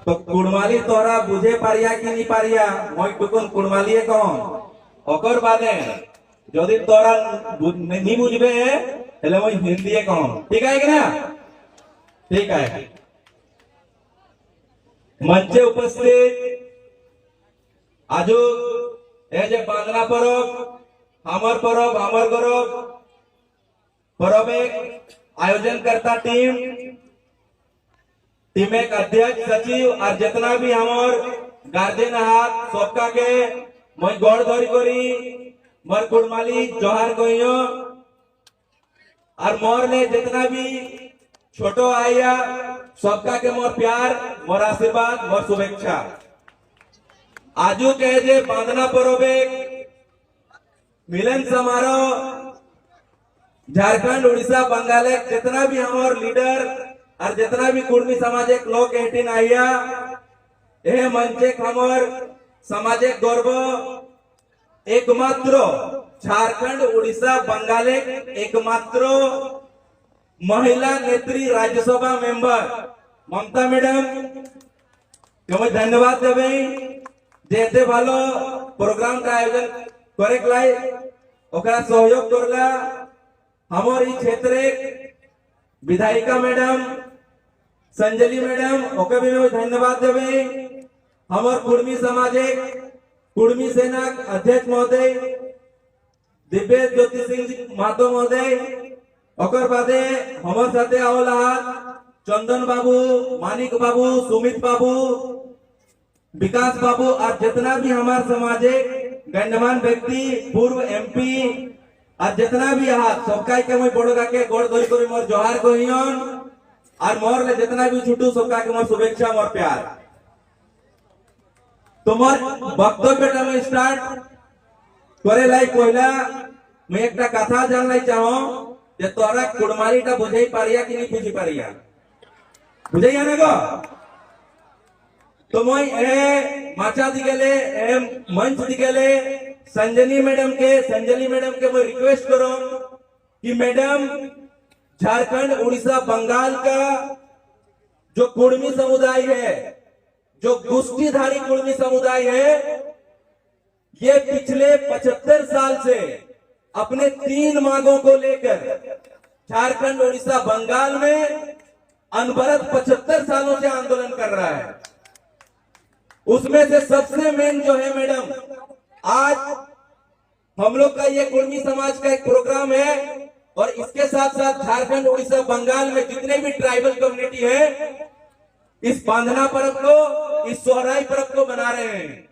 तो कुड़माली तोरा बुझे पारिया कि नहीं पारिया মই टुकुन कुड़माली कौन ओकर बादे यदि तोरा नहीं बुझबे हेले মই हिंदी कौन ठीक है कि ना ठीक है मंचे उपस्थित आजू ए जे बांधना परब हमर गौरव परब एक आयोजन करता टीम एक अध्यक्ष सचिव और जितना भी हमार गार्जियन हाथ सबका के मैं गौर धरी करी मोर कुड़माली जोहार कहियो और मोर ने जितना भी छोटो आया सबका के मोर प्यार मोर आशीर्वाद मोर शुभेच्छा आजू के जे बांधना पर्व मिलन समारोह झारखंड उड़ीसा बंगाल जितना भी हमार लीडर और जितना भी कुर्मी सामाजिक लोग एटीन आइया यह मंचे हमार सामाजिक गौरव एकमात्र झारखंड उड़ीसा बंगाल एकमात्र महिला नेत्री राज्यसभा मेंबर ममता मैडम के मैं धन्यवाद देवे जेते भालो प्रोग्राम का आयोजन करे लाई ओकरा सहयोग करला हमार ई क्षेत्र विधायिका मैडम संजली मैडम ओके भी मैं धन्यवाद देवे हमार कुर्मी समाजिक कुर्मी सेना अध्यक्ष महोदय दिव्य ज्योति सिंह महतो महोदय ओकर बादे हमार साथे आवला चंदन बाबू मानिक बाबू सुमित बाबू विकास बाबू और जितना भी हमारे सामाजिक गण्यमान व्यक्ति पूर्व एमपी और जितना भी सबका के मैं बड़ो के गोड़ धोई कर मोर जोहार कहियन और मोर ले जितना भी छुटू सबका के मोर शुभेच्छा मोर प्यार तो मोर वक्तव्य में स्टार्ट करे लाई पहला मैं एक कथा जानना चाहो जे तोरा कुड़मालीटा बुझाई पारिया कि नहीं बुझी पारिया बुझाइया ना गो तो मैं ए माचा दिगले ए मंच दिगले संजली मैडम के मैं रिक्वेस्ट करूं कि मैडम झारखंड उड़ीसा बंगाल का जो कुर्मी समुदाय है जो गोष्ठीधारी कुर्मी समुदाय है ये पिछले 75 साल से अपने 3 मांगों को लेकर झारखंड उड़ीसा बंगाल में अनवरत 75 सालों से आंदोलन कर रहा है उसमें से सबसे मेन जो है मैडम आज हम लोग का ये कुर्मी समाज का एक प्रोग्राम है और इसके साथ साथ झारखंड उड़ीसा बंगाल में जितने भी ट्राइबल कम्युनिटी है इस बांधना पर्व को इस सोहराई पर्व को मना रहे हैं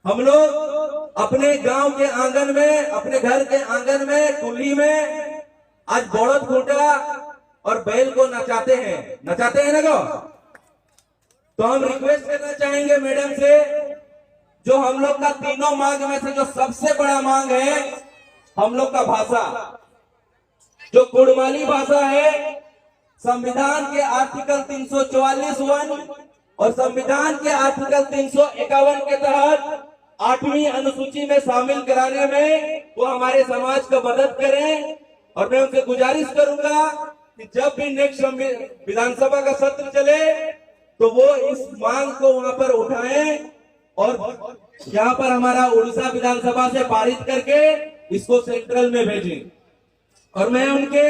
हम लोग अपने गांव के आंगन में अपने घर के आंगन में कुल्ली में आज बड़द खूंटा और बैल को नचाते हैं ना गो तो हम रिक्वेस्ट करना चाहेंगे मैडम से जो हम लोग का तीनों मांग में से जो सबसे बड़ा मांग है हम लोग का भाषा जो कुड़माली भाषा है संविधान के आर्टिकल 344(1) और संविधान के आर्टिकल 351 के तहत 8वीं अनुसूची में शामिल कराने में वो हमारे समाज को मदद करें और मैं उनसे गुजारिश करूंगा कि जब भी नेक्स्ट विधानसभा का सत्र चले तो वो इस मांग को वहां पर उठाएं और यहाँ पर हमारा उड़ीसा विधानसभा से पारित करके इसको सेंट्रल में भेजें और मैं उनके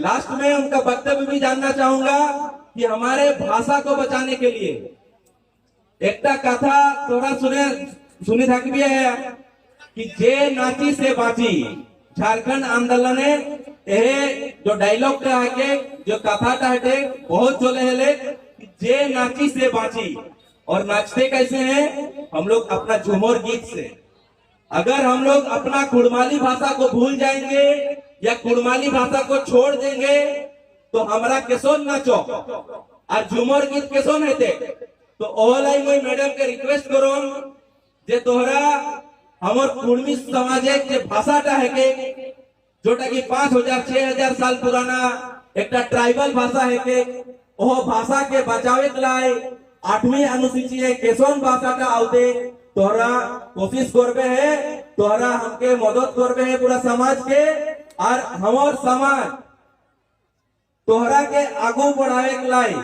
लास्ट में उनका वक्तव्य भी जानना चाहूंगा कि हमारे भाषा को बचाने के लिए एक कथा थोड़ा सुनी थकबी है कि जे नाची से बाची झारखंड आंदोलन जो डायलॉग का है जो कथा का है बहुत चले हेले जे नाची से बाची और नाचते कैसे हैं हम लोग अपना झूमर गीत से अगर हम लोग अपना कुड़माली भाषा को भूल जाएंगे या कुड़माली भाषा को छोड़ देंगे तो हमारा केसोन नाचो और झूमर गीत केसोन है तो ओलाई मैं मैडम के रिक्वेस्ट करो जे तोहरा हमर कुर्मी समाज के भाषाटा है के जोटा कि 5000-6000 साल पुराना एक ट्राइबल भाषा है के ओह भाषा के बचावे के लाए 8वीं अनुसूची है केसोन भाषाटा आवते तोहरा कोशिश करबे है तोहरा हमके मदद करबे है पूरा समाज के और हमार समाज तोहरा के आगू बढ़ावे के लाई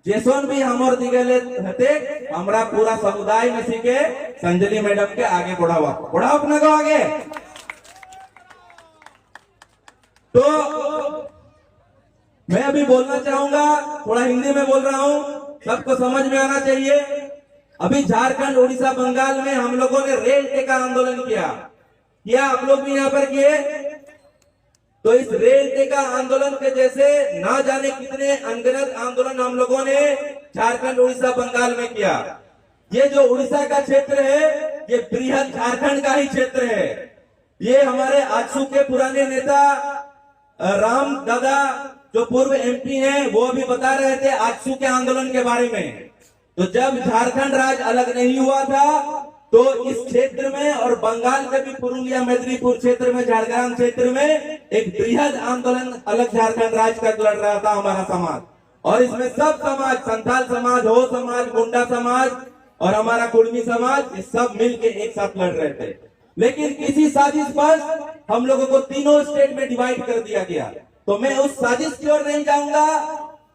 जेसन भी हमर दिगले हते हमरा पूरा समुदाय में सीखे संजली मैडम के आगे बढ़ाओ अपने को आगे। तो मैं अभी बोलना चाहूंगा, थोड़ा हिंदी में बोल रहा हूँ, सबको समझ में आना चाहिए। अभी झारखंड, उड़ीसा, बंगाल में हम लोगों ने रेल टेका आंदोलन किया आप लोग भी यहाँ पर किए। तो इस रेल टेका आंदोलन के जैसे ना जाने कितने अनगिनत आंदोलन हम लोगों ने झारखंड, उड़ीसा, बंगाल में किया। ये जो उड़ीसा का क्षेत्र है ये बृहद झारखंड का ही क्षेत्र है। ये हमारे आजसू के पुराने नेता राम दादा जो पूर्व एमपी हैं वो भी बता रहे थे आजसू के आंदोलन के बारे में। तो जब झारखंड राज्य अलग नहीं हुआ था तो इस क्षेत्र में और बंगाल के भी पुरुलिया मेदिनीपुर क्षेत्र में, झारग्राम क्षेत्र में एक बृहद आंदोलन अलग झारखंड राज्य का लड़ रहा था हमारा समाज। और इसमें सब समाज, संथाल समाज, हो समाज, मुंडा समाज और हमारा कुर्मी समाज, ये सब मिलके एक साथ लड़ रहे थे। लेकिन इसी साजिश पर हम लोगों को तीनों स्टेट में डिवाइड कर दिया गया। तो मैं उस साजिश की ओर नहीं जाऊंगा,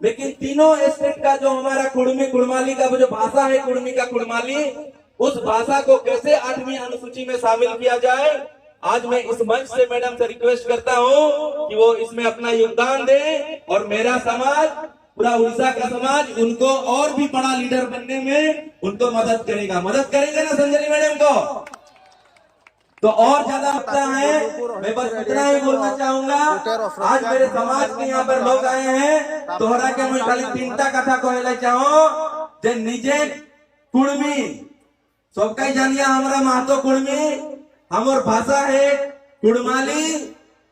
लेकिन तीनों स्टेट का जो हमारा कुर्मी कुड़माली का जो भाषा है, कुर्मी का कुड़माली, उस भाषा को कैसे 8वीं अनुसूची में शामिल किया जाए, आज मैं इस मंच से मैडम से रिक्वेस्ट करता हूं कि वो इसमें अपना योगदान दें। और मेरा समाज, पूरा उड़ीसा का समाज उनको और भी बड़ा लीडर बनने में उनको मदद करेगा। मदद करेंगे ना संजली मैडम को? तो और ज्यादा लगता है, मैं बस इतना ही बोलना चाहूंगा। आज मेरे समाज के यहाँ पर लोग आए हैं, तोहरा के मैं खाली 3टा कथा कहना चाहो। जे निजे कुर्मी सबका जानिया, हमारा महतो कुर्मी, हमार भाषा है कुड़माली,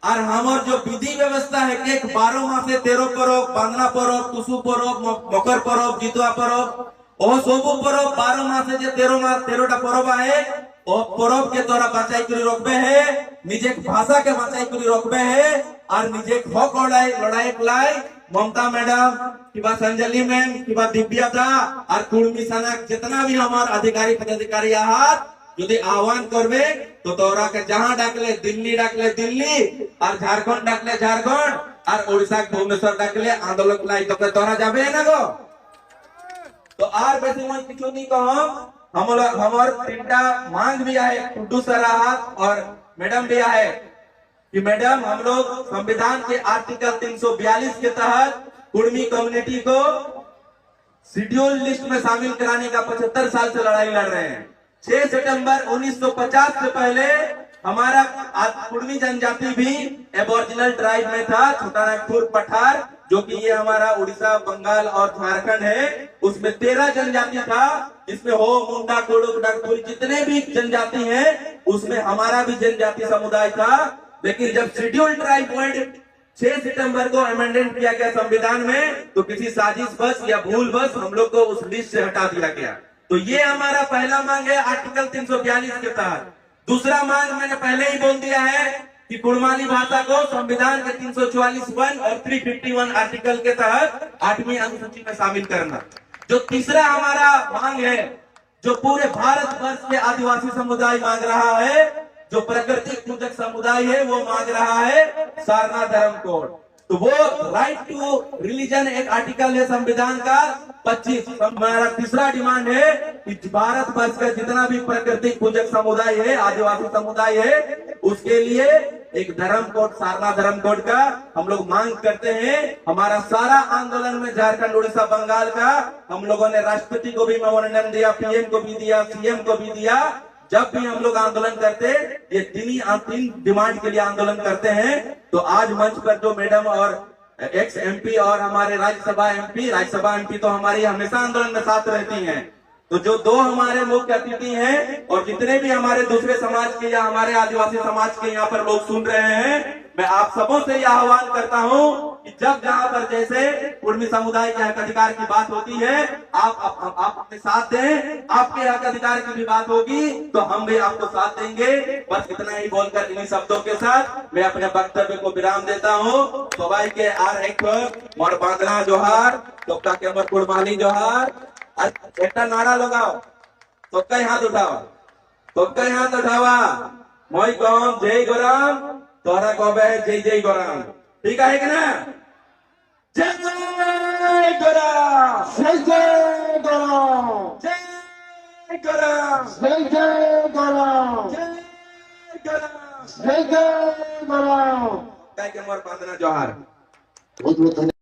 और हमार जो विधि व्यवस्था है कि 12 मासे 13 परब, बांधना परब, तुसु परब, मकर परब, जितुआ परब, ओ सबू परब 12 मासे जे 13टा परब आए ओ परब के द्वारा बचाई करी रखबे है, निजे भाषा के बचाई करी रखबे है और निजे हक लड़ाई लाई ममता मैडम किबा संजली मैम किबा दिव्या दा और कुर्मी सनक जितना भी हमारे अधिकारी पदाधिकारी हाथ यदि आह्वान करबे तो तोरा के जहां डाकले दिल्ली और झारखंड डाकले झारखंड और उड़ीसा के भुवनेश्वर डाकले आंदोलन लाई तो तोरा जाबे है ना गो। तो आर बेसी मैं किछु नहीं कहम। हमार 3टा मांग भी आए, टुडू सराहत और मैडम भी आए कि मैडम हम लोग संविधान के आर्टिकल 342 के तहत कुर्मी कम्युनिटी को शेड्यूल लिस्ट में शामिल कराने का 75 साल से लड़ाई लड़ रहे हैं। 6 सितंबर 1950 से पहले हमारा कुर्मी जनजाति भी एबोरिजिनल ट्राइब में था, छोटा नागपुर पठार, जो कि ये हमारा उड़ीसा, बंगाल और झारखंड है। उसमें 13 जनजाति था, जिसमें हो मुंडा, कोडुक, नागपुरी जितने भी जनजाति हैं, उसमें हमारा भी जनजाति समुदाय था। लेकिन जब शेड्यूल ट्राइब वर्ड 6 सितंबर को अमेंडमेंट किया गया संविधान में, तो किसी साजिश बस या भूल बस हम लोग को उस लिस्ट से हटा दिया गया। तो ये हमारा पहला मांग है आर्टिकल 342 के तहत। दूसरा मांग मैंने पहले ही बोल दिया है कि कुड़माली भाषा को संविधान के 344(1) और 351 आर्टिकल के तहत 8वीं अनुसूची में शामिल करना। जो तीसरा हमारा मांग है, जो पूरे भारत वर्ष के आदिवासी समुदाय मांग रहा है, जो प्राकृतिक पूजक समुदाय है, वो मांग रहा है सारनाथ धर्म कोड। तो वो राइट टू रिलीजन एक आर्टिकल है संविधान का 25। हमारा तीसरा डिमांड है कि भारत वर्ष का जितना भी प्राकृतिक पूजक समुदाय है, आदिवासी समुदाय है, उसके लिए एक धर्म कोड, सारनाथ धर्म कोड का हम लोग मांग करते हैं। हमारा सारा आंदोलन में झारखंड, उड़ीसा, बंगाल का हम लोगों ने राष्ट्रपति को भी मेमोरेंडम दिया, पीएम को भी दिया, सीएम को भी दिया। जब भी हम लोग आंदोलन करते ये 3 डिमांड के लिए आंदोलन करते हैं। तो आज मंच पर जो मैडम और एक्स एमपी और हमारे राज्यसभा एमपी तो हमारी हमेशा आंदोलन में साथ रहती हैं। तो जो 2 हमारे मुख्य अतिथि हैं और जितने भी हमारे दूसरे समाज के या हमारे आदिवासी समाज के यहाँ पर लोग सुन रहे हैं, मैं आप सबों से यह आह्वान करता हूँ कि जब जहाँ पर जैसे कुर्मी समुदाय के हक अधिकार की बात होती है, आप अपने साथ दें। आपके हक अधिकार की भी बात होगी तो हम भी आपको साथ देंगे। बस इतना ही बोलकर इन्हीं शब्दों के साथ मैं अपने वक्तव्य को विराम देता हूँ। सबाई के आर एक मोर बांधना जोहार, तोका के मोर कुर्बानी जोहार। एक नारा लगाओ, तोका हाथ उठाओ, तोका हाथ उठावा। मैं कहूँ जय गोराम, तोहरा कहबे जय जय गोराम। ठीक है कि ना? जय गरम जय जय गरम जय गरम जय जय गरम जय गरम जय जय गरम। काय के मोर वंदना जोहार। बहुत बहुत